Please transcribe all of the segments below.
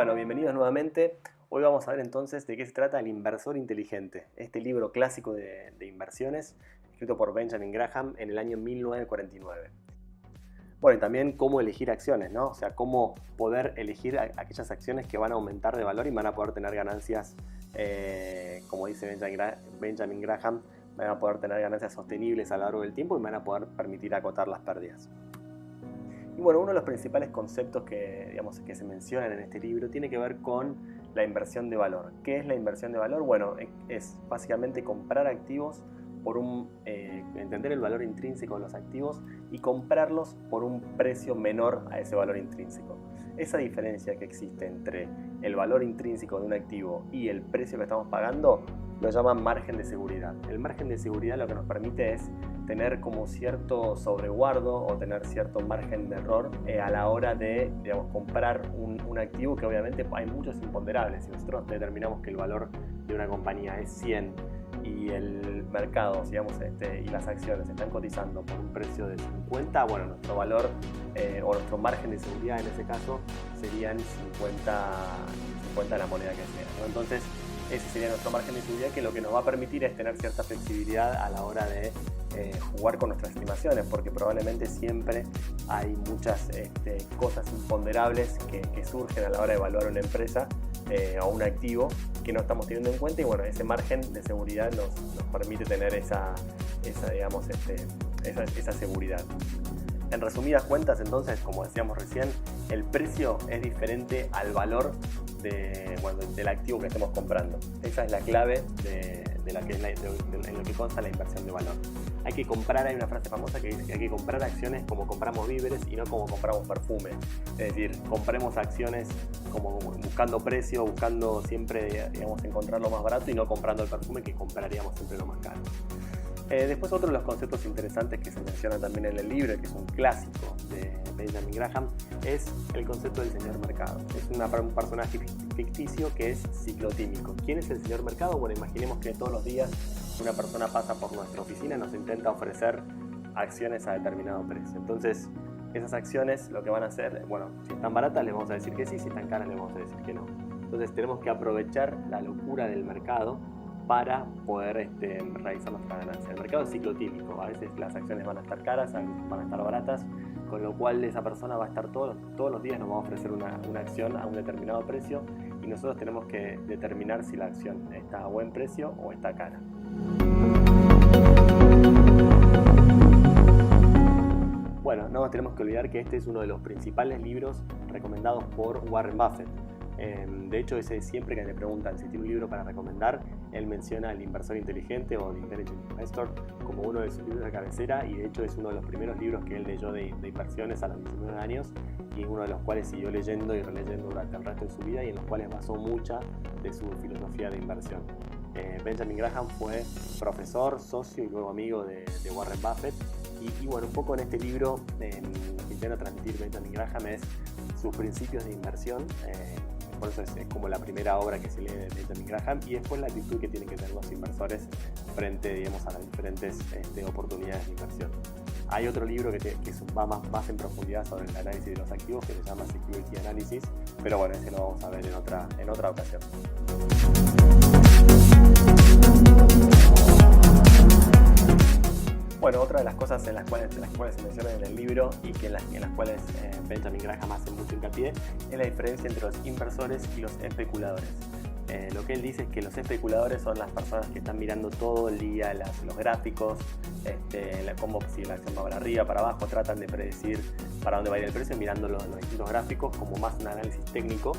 Bueno, bienvenidos nuevamente. Hoy vamos a ver entonces de qué se trata El inversor inteligente, este libro clásico de inversiones, escrito por Benjamin Graham en el año 1949. Bueno, y también cómo elegir acciones, ¿no? O sea, cómo poder elegir aquellas acciones que van a aumentar de valor y van a poder tener ganancias, como dice Benjamin Graham, van a poder tener ganancias sostenibles a lo largo del tiempo y van a poder permitir acotar las pérdidas. Y bueno, uno de los principales conceptos que se mencionan en este libro tiene que ver con la inversión de valor. ¿Qué es la inversión de valor? Bueno, es básicamente comprar activos por entender el valor intrínseco de los activos y comprarlos por un precio menor a ese valor intrínseco. Esa diferencia que existe entre el valor intrínseco de un activo y el precio que estamos pagando lo llaman margen de seguridad. El margen de seguridad lo que nos permite es tener como cierto sobreguardo o tener cierto margen de error a la hora de, comprar un activo, que obviamente hay muchos imponderables. Si nosotros determinamos que el valor de una compañía es 100 y el mercado, y las acciones están cotizando por un precio de 50, bueno, nuestro valor o nuestro margen de seguridad en ese caso serían 50 la moneda que sea, ¿no? Entonces, ese sería nuestro margen de seguridad, que lo que nos va a permitir es tener cierta flexibilidad a la hora de jugar con nuestras estimaciones, porque probablemente siempre hay muchas cosas imponderables que surgen a la hora de evaluar una empresa o un activo que no estamos teniendo en cuenta, y bueno, ese margen de seguridad nos permite tener esa seguridad. En resumidas cuentas, entonces, como decíamos recién, el precio es diferente al valor del activo que estemos comprando. Esa es la clave en lo que consta la inversión de valor. Hay que comprar, hay una frase famosa que dice que hay que comprar acciones como compramos víveres y no como compramos perfume. Es decir, compremos acciones como buscando precio, buscando siempre, encontrar lo más barato y no comprando el perfume que compraríamos siempre lo más caro. Después, otro de los conceptos interesantes que se menciona también en el libro, que es un clásico de Benjamin Graham, es el concepto del señor mercado. Es un personaje ficticio que es ciclotímico. ¿Quién es el señor mercado? Bueno, imaginemos que todos los días una persona pasa por nuestra oficina y nos intenta ofrecer acciones a determinado precio. Entonces, esas acciones lo que van a hacer, bueno, si están baratas les vamos a decir que sí, si están caras les vamos a decir que no. Entonces, tenemos que aprovechar la locura del mercado para poder realizar nuestra ganancia. El mercado es ciclotímico, a veces las acciones van a estar caras, van a estar baratas, con lo cual esa persona va a estar todos los días, nos va a ofrecer una acción a un determinado precio y nosotros tenemos que determinar si la acción está a buen precio o está cara. Bueno, no nos tenemos que olvidar que este es uno de los principales libros recomendados por Warren Buffett. De hecho, siempre que le preguntan si tiene un libro para recomendar, él menciona El inversor inteligente o The Intelligent Investor como uno de sus libros de cabecera, y de hecho es uno de los primeros libros que él leyó de inversiones a los 19 años y uno de los cuales siguió leyendo y releyendo durante el resto de su vida y en los cuales basó mucha de su filosofía de inversión. Benjamin Graham fue profesor, socio y luego amigo de Warren Buffett, y bueno, un poco en este libro que intenta transmitir Benjamin Graham es sus principios de inversión. Por eso es como la primera obra que se lee de Benjamin Graham, y después la actitud que tienen que tener los inversores frente, a las diferentes oportunidades de inversión. Hay otro libro que va más en profundidad sobre el análisis de los activos, que se llama Security Analysis, pero bueno, ese lo vamos a ver en otra ocasión. Bueno, otra de las cosas en las cuales se menciona en el libro y en las cuales Benjamin Graham hace mucho hincapié es la diferencia entre los inversores y los especuladores. Lo que él dice es que los especuladores son las personas que están mirando todo el día los gráficos, como si la acción va para arriba, para abajo, tratan de predecir para dónde va a ir el precio mirando los distintos gráficos como más un análisis técnico.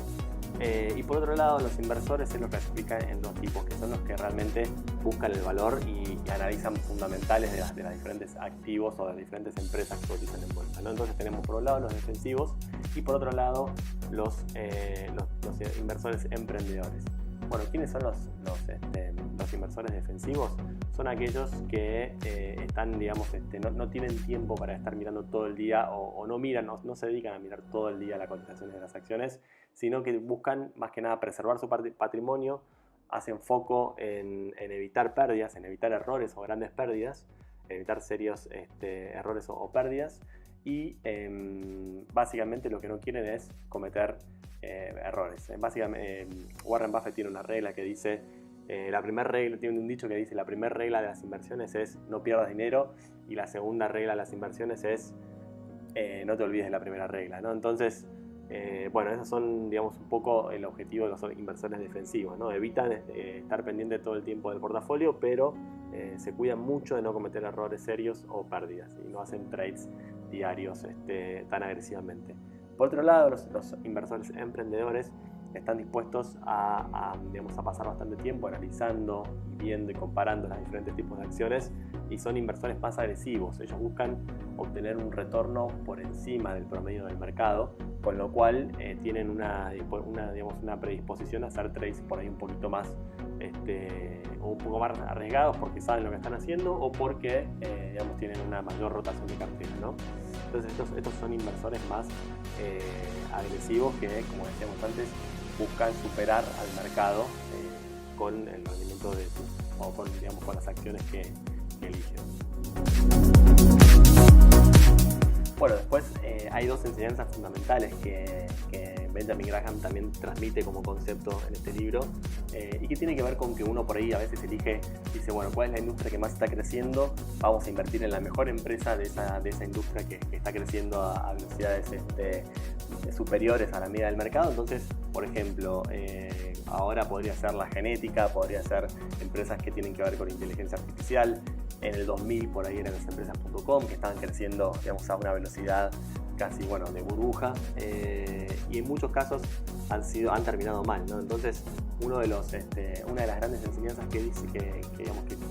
Y por otro lado, los inversores se los clasifican en dos tipos, que son los que realmente buscan el valor y analizan fundamentales de los diferentes activos o de las diferentes empresas que cotizan en bolsa, ¿no? Entonces tenemos por un lado los defensivos y por otro lado los inversores emprendedores. Bueno, ¿quiénes son los inversores defensivos? Son aquellos que están, no tienen tiempo para estar mirando todo el día o no se dedican a mirar todo el día las cotizaciones de las acciones, sino que buscan más que nada preservar su patrimonio, hacen foco en evitar pérdidas, en evitar errores o grandes pérdidas, evitar serios errores o pérdidas, y básicamente lo que no quieren es cometer errores. Básicamente, Warren Buffett tiene una regla que dice, tiene un dicho que dice, la primera regla de las inversiones es no pierdas dinero, y la segunda regla de las inversiones es no te olvides de la primera regla, ¿no? Entonces, bueno, esos son, digamos, un poco el objetivo de los inversores defensivos, ¿no? Evitan estar pendiente todo el tiempo del portafolio, pero se cuidan mucho de no cometer errores serios o pérdidas, y no hacen trades diarios tan agresivamente. Por otro lado, los inversores emprendedores están dispuestos digamos, a pasar bastante tiempo analizando, viendo y comparando los diferentes tipos de acciones, y son inversores más agresivos. Ellos buscan obtener un retorno por encima del promedio del mercado, con lo cual tienen digamos, una predisposición a hacer trades por ahí un poquito más un poco más arriesgados, porque saben lo que están haciendo o porque digamos, tienen una mayor rotación de cartera, ¿no? Entonces estos son inversores más agresivos que, como decíamos antes, buscan superar al mercado con el rendimiento con las acciones que eligen. Bueno, después hay dos enseñanzas fundamentales que Benjamin Graham también transmite como concepto en este libro, y que tiene que ver con que uno por ahí a veces dice, bueno, ¿cuál es la industria que más está creciendo? Vamos a invertir en la mejor empresa de esa industria que está creciendo a velocidades superiores a la media del mercado. Entonces, por ejemplo, ahora podría ser la genética, podría ser empresas que tienen que ver con inteligencia artificial. En el 2000 por ahí eran las empresas.com, que estaban creciendo, digamos, a una velocidad casi, de burbuja, y en muchos casos han terminado mal, ¿no? Entonces, una de las grandes enseñanzas que dice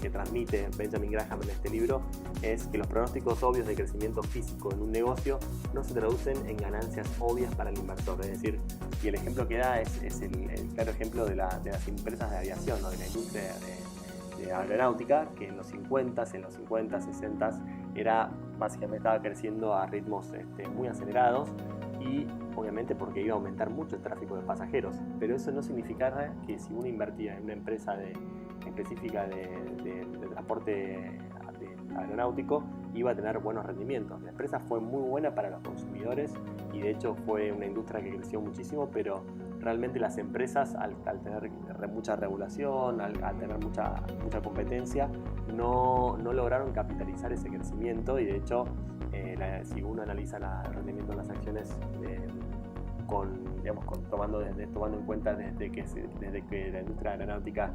que transmite Benjamin Graham en este libro es que los pronósticos obvios de crecimiento físico en un negocio no se traducen en ganancias obvias para el inversor. Es decir, y el ejemplo que da es el claro ejemplo de las empresas de aviación, ¿no? De la industria de aeronáutica, que en los 50, 60 básicamente estaba creciendo a ritmos muy acelerados, y obviamente porque iba a aumentar mucho el tráfico de pasajeros, pero eso no significaba que si uno invertía en una empresa específica de transporte aeronáutico iba a tener buenos rendimientos. La empresa fue muy buena para los consumidores y de hecho fue una industria que creció muchísimo, pero realmente las empresas, al tener mucha regulación, al tener mucha competencia, no lograron capitalizar ese crecimiento, y de hecho si uno analiza el rendimiento de las acciones tomando en cuenta desde que la industria aeronáutica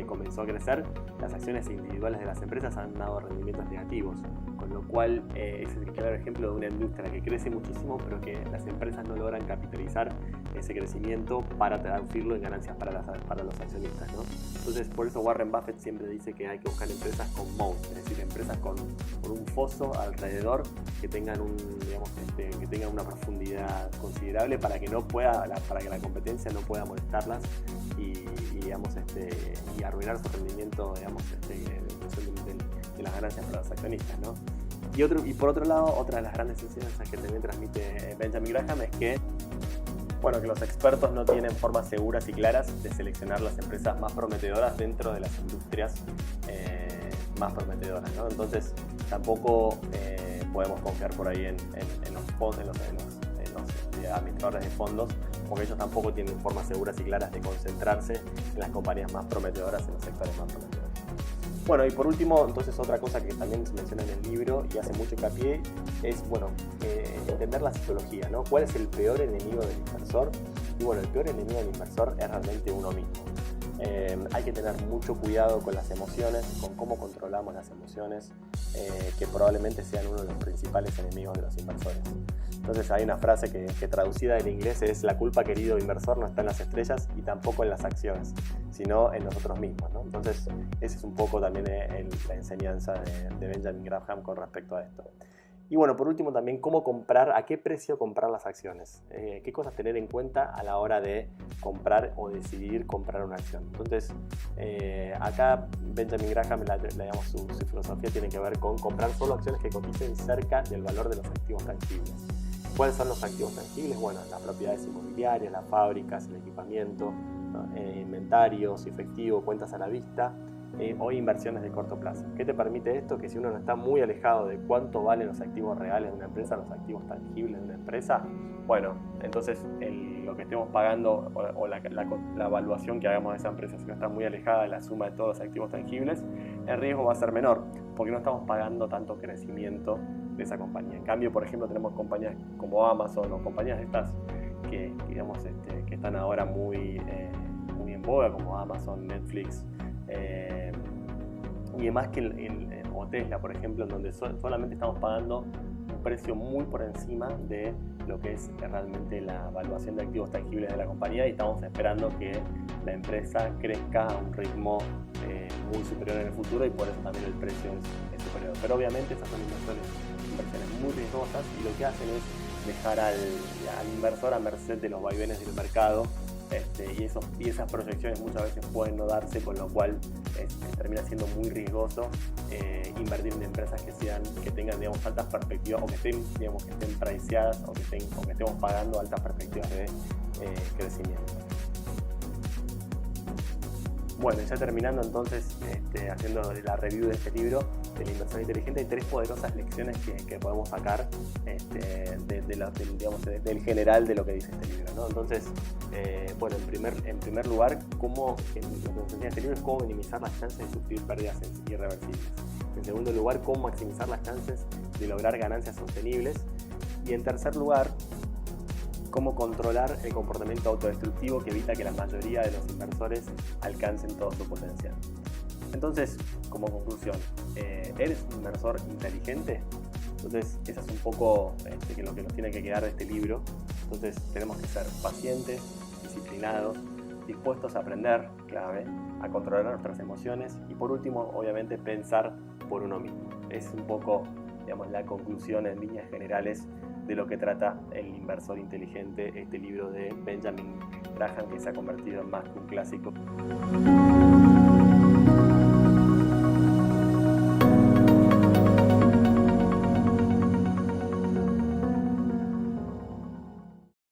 comenzó a crecer, las acciones individuales de las empresas han dado rendimientos negativos, con lo cual es el claro ejemplo de una industria que crece muchísimo, pero que las empresas no logran capitalizar ese crecimiento para traducirlo en ganancias para los accionistas, ¿no? Entonces, por eso Warren Buffett siempre dice que hay que buscar empresas con moat, es decir, empresas con un foso alrededor que tengan una profundidad considerable para que la competencia no pueda molestarlas y arruinar su rendimiento, de las ganancias para los accionistas, ¿no? Y por otro lado, otra de las grandes enseñanzas que también transmite Benjamin Graham es que los expertos no tienen formas seguras y claras de seleccionar las empresas más prometedoras dentro de las industrias más prometedoras, ¿no? Entonces tampoco podemos confiar por ahí en los administradores de fondos, porque ellos tampoco tienen formas seguras y claras de concentrarse en las compañías más prometedoras, en los sectores más prometedores. Bueno, y por último, entonces otra cosa que también se menciona en el libro y hace mucho hincapié es, entender la psicología, ¿no? ¿Cuál es el peor enemigo del inversor? Y el peor enemigo del inversor es realmente uno mismo. Hay que tener mucho cuidado con las emociones, con cómo controlamos las emociones, que probablemente sean uno de los principales enemigos de los inversores. Entonces hay una frase que traducida del inglés es: la culpa, querido inversor, no está en las estrellas y tampoco en las acciones, sino en nosotros mismos, ¿no? Entonces ese es un poco también la enseñanza de Benjamin Graham con respecto a esto. Y por último también, cómo comprar, a qué precio comprar las acciones, qué cosas tener en cuenta a la hora de comprar o decidir comprar una acción. Entonces, acá Benjamin Graham, su filosofía tiene que ver con comprar solo acciones que coticen cerca del valor de los activos tangibles. ¿Cuáles son los activos tangibles? Las propiedades inmobiliarias, las fábricas, el equipamiento, ¿no? Inventarios, efectivo, cuentas a la vista. o inversiones de corto plazo. ¿Qué te permite esto? Que si uno no está muy alejado de cuánto valen los activos reales de una empresa, los activos tangibles de una empresa, bueno, entonces lo que estemos pagando o la evaluación que hagamos de esa empresa, si no está muy alejada de la suma de todos los activos tangibles, el riesgo va a ser menor, porque no estamos pagando tanto crecimiento de esa compañía. En cambio, por ejemplo, tenemos compañías como Amazon o compañías estas que digamos, que están ahora muy en boga, como Amazon, Netflix, y demás, o Tesla, por ejemplo, en donde solamente estamos pagando un precio muy por encima de lo que es realmente la evaluación de activos tangibles de la compañía, y estamos esperando que la empresa crezca a un ritmo muy superior en el futuro, y por eso también el precio es superior. Pero obviamente esas son inversiones muy riesgosas, y lo que hacen es dejar al inversor a merced de los vaivenes del mercado, y esas proyecciones muchas veces pueden no darse, con lo cual termina siendo muy riesgoso invertir en empresas que tengan, digamos, altas perspectivas, o que estén priceadas, o que estemos pagando altas perspectivas de crecimiento. Bueno, ya terminando entonces, haciendo la review de este libro de la inversión inteligente, hay 3 poderosas lecciones que podemos sacar del general de lo que dice este libro, ¿no? Entonces, bueno, en primer lugar, lo que nos enseña este libro es cómo minimizar las chances de sufrir pérdidas irreversibles. En segundo lugar, cómo maximizar las chances de lograr ganancias sostenibles. Y en tercer lugar, cómo controlar el comportamiento autodestructivo que evita que la mayoría de los inversores alcancen todo su potencial. Entonces, como conclusión, ¿eres un inversor inteligente? Entonces, eso es un poco lo que nos tiene que quedar de este libro. Entonces, tenemos que ser pacientes, disciplinados, dispuestos a aprender, clave, a controlar nuestras emociones, y por último, obviamente, pensar por uno mismo. Es un poco, digamos, la conclusión en líneas generales de lo que trata El inversor inteligente, este libro de Benjamin Graham, que se ha convertido en más que un clásico.